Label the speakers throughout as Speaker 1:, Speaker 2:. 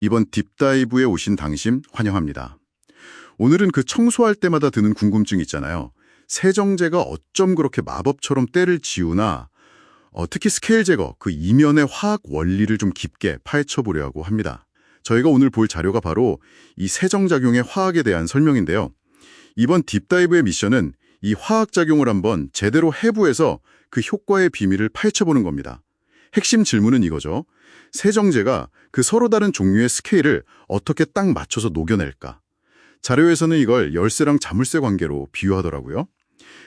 Speaker 1: 이번 딥다이브에 오신 당신 환영합니다. 오늘은 그 청소할 때마다 드는 궁금증 있잖아요. 세정제가 어쩜 그렇게 마법처럼 때를 지우나 특히 스케일 제거, 그 이면의 화학 원리를 좀 깊게 파헤쳐보려고 합니다. 저희가 오늘 볼 자료가 바로 이 세정작용의 화학에 대한 설명인데요. 이번 딥다이브의 미션은 이 화학작용을 한번 제대로 해부해서 그 효과의 비밀을 파헤쳐보는 겁니다. 핵심 질문은 이거죠. 세정제가 그 서로 다른 종류의 스케일을 어떻게 딱 맞춰서 녹여낼까? 자료에서는 이걸 열쇠랑 자물쇠 관계로 비유하더라고요.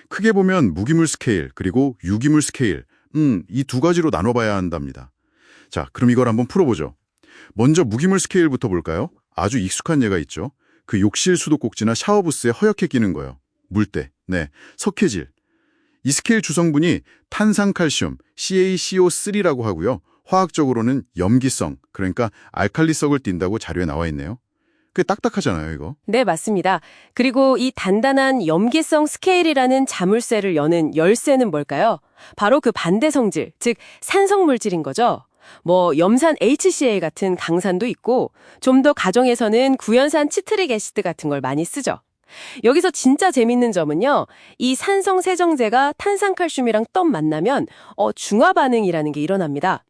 Speaker 1: 크게 보면 무기물 스케일 그리고 유기물 스케일, 이 두 가지로 나눠봐야 한답니다. 자, 그럼 이걸 한번 풀어보죠. 먼저 무기물 스케일부터 볼까요? 아주 익숙한 예가 있죠. 그 욕실 수도꼭지나 샤워부스에 허옇게 끼는 거요. 물때, 석회질. 이 스케일 주성분이 탄산칼슘, CaCO3라고 하고요. 화학적으로는 염기성, 그러니까 알칼리성을 띈다고 자료에 나와 있네요. 꽤 딱딱하잖아요, 이거.
Speaker 2: 네, 맞습니다. 그리고 이 단단한 염기성 스케일이라는 자물쇠를 여는 열쇠는 뭘까요? 바로 그 반대 성질, 즉 산성 물질인 거죠. 염산 HCl 같은 강산도 있고 좀 더 가정에서는 구연산 치트릭 애시드 같은 걸 많이 쓰죠. 여기서 진짜 재밌는 점은요. 이 산성 세정제가 탄산칼슘이랑 떡 만나면 중화 반응이라는 게 일어납니다.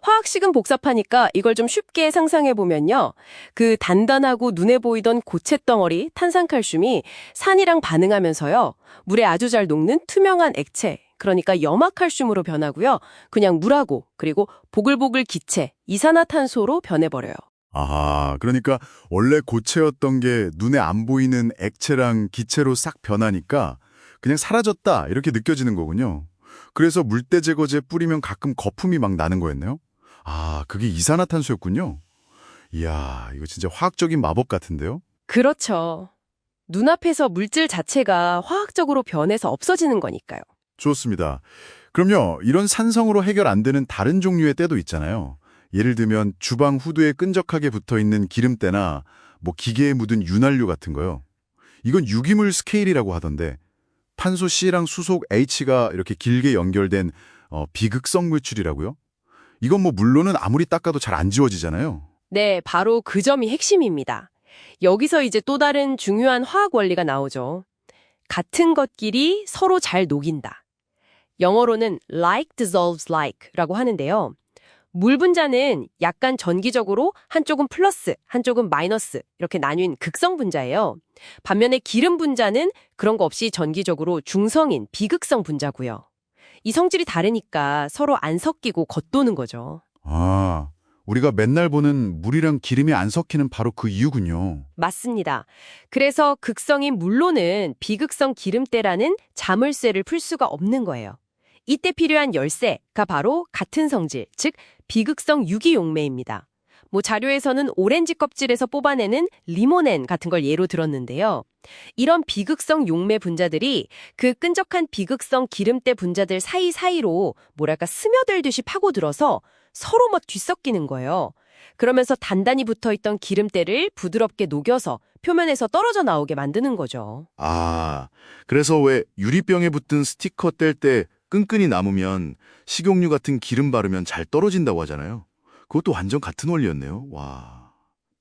Speaker 2: 화학식은 복잡하니까 이걸 좀 쉽게 상상해보면요. 그 단단하고 눈에 보이던 고체 덩어리 탄산칼슘이 산이랑 반응하면서요. 물에 아주 잘 녹는 투명한 액체, 그러니까 염화칼슘으로 변하고요. 그냥 물하고 그리고 보글보글 기체, 이산화탄소로 변해버려요.
Speaker 1: 아하, 그러니까 원래 고체였던 게 눈에 안 보이는 액체랑 기체로 싹 변하니까 그냥 사라졌다 이렇게 느껴지는 거군요. 그래서 물때 제거제 뿌리면 가끔 거품이 막 나는 거였네요. 아, 그게 이산화탄소였군요. 이야, 이거 진짜 화학적인 마법 같은데요?
Speaker 2: 그렇죠. 눈앞에서 물질 자체가 화학적으로 변해서 없어지는 거니까요.
Speaker 1: 좋습니다. 그럼요, 이런 산성으로 해결 안 되는 다른 종류의 때도 있잖아요. 예를 들면 주방 후드에 끈적하게 붙어있는 기름때나 기계에 묻은 윤활유 같은 거요. 이건 유기물 스케일이라고 하던데 탄소 C랑 수소 H가 이렇게 길게 연결된 비극성 물질이라고요? 이건 물론은 아무리 닦아도 잘 안 지워지잖아요.
Speaker 2: 네, 바로 그 점이 핵심입니다. 여기서 이제 또 다른 중요한 화학 원리가 나오죠. 같은 것끼리 서로 잘 녹인다. 영어로는 like dissolves like라고 하는데요. 물 분자는 약간 전기적으로 한쪽은 플러스, 한쪽은 마이너스 이렇게 나뉜 극성 분자예요. 반면에 기름 분자는 그런 거 없이 전기적으로 중성인 비극성 분자고요. 이 성질이 다르니까 서로 안 섞이고 겉도는 거죠.
Speaker 1: 아, 우리가 맨날 보는 물이랑 기름이 안 섞이는 바로 그 이유군요.
Speaker 2: 맞습니다. 그래서 극성인 물로는 비극성 기름때라는 자물쇠를 풀 수가 없는 거예요. 이때 필요한 열쇠가 바로 같은 성질, 즉 비극성 유기용매입니다. 자료에서는 오렌지 껍질에서 뽑아내는 리모넨 같은 걸 예로 들었는데요. 이런 비극성 용매 분자들이 그 끈적한 비극성 기름때 분자들 사이사이로 스며들듯이 파고들어서 서로 뒤섞이는 거예요. 그러면서 단단히 붙어있던 기름때를 부드럽게 녹여서 표면에서 떨어져 나오게 만드는 거죠.
Speaker 1: 아, 그래서 왜 유리병에 붙은 스티커 뗄 때 끈끈이 남으면 식용유 같은 기름 바르면 잘 떨어진다고 하잖아요. 그것도 완전 같은 원리였네요. 와,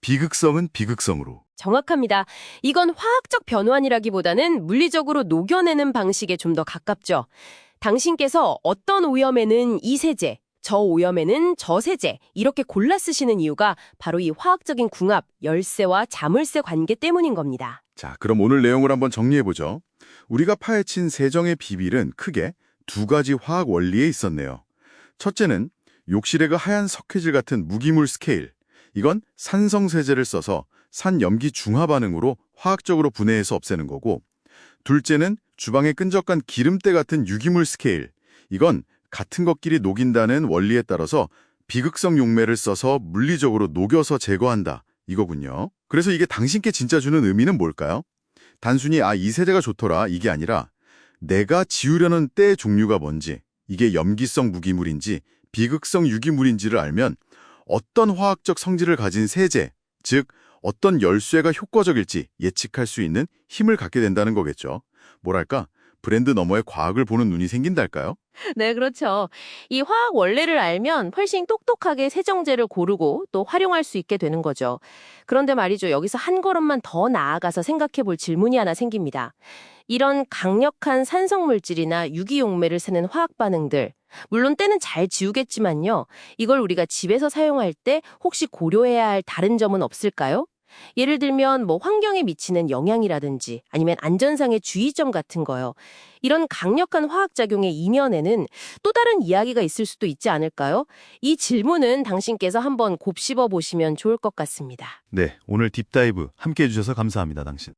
Speaker 1: 비극성은 비극성으로.
Speaker 2: 정확합니다. 이건 화학적 변환이라기보다는 물리적으로 녹여내는 방식에 좀 더 가깝죠. 당신께서 어떤 오염에는 이 세제, 저 오염에는 저 세제 이렇게 골라 쓰시는 이유가 바로 이 화학적인 궁합, 열쇠와 자물쇠 관계 때문인 겁니다.
Speaker 1: 자, 그럼 오늘 내용을 한번 정리해보죠. 우리가 파헤친 세정의 비밀은 크게 두 가지 화학 원리에 있었네요. 첫째는 욕실의 그 하얀 석회질 같은 무기물 스케일. 이건 산성세제를 써서 산염기 중화 반응으로 화학적으로 분해해서 없애는 거고, 둘째는 주방의 끈적한 기름때 같은 유기물 스케일. 이건 같은 것끼리 녹인다는 원리에 따라서 비극성 용매를 써서 물리적으로 녹여서 제거한다. 이거군요. 그래서 이게 당신께 진짜 주는 의미는 뭘까요? 단순히 이 세제가 좋더라 이게 아니라 내가 지우려는 때 종류가 뭔지, 이게 염기성 무기물인지 비극성 유기물인지를 알면 어떤 화학적 성질을 가진 세제, 즉 어떤 열쇠가 효과적일지 예측할 수 있는 힘을 갖게 된다는 거겠죠. 브랜드 너머의 과학을 보는 눈이 생긴달까요?
Speaker 3: 네, 그렇죠. 이 화학 원리를 알면 훨씬 똑똑하게 세정제를 고르고 또 활용할 수 있게 되는 거죠. 그런데 말이죠. 여기서 한 걸음만 더 나아가서 생각해 볼 질문이 하나 생깁니다. 이런 강력한 산성물질이나 유기용매를 쓰는 화학 반응들, 물론 때는 잘 지우겠지만요. 이걸 우리가 집에서 사용할 때 혹시 고려해야 할 다른 점은 없을까요? 예를 들면 뭐 환경에 미치는 영향이라든지 아니면 안전상의 주의점 같은 거요. 이런 강력한 화학작용의 이면에는 또 다른 이야기가 있을 수도 있지 않을까요? 이 질문은 당신께서 한번 곱씹어 보시면 좋을 것 같습니다.
Speaker 4: 네, 오늘 딥다이브 함께 해주셔서 감사합니다, 당신.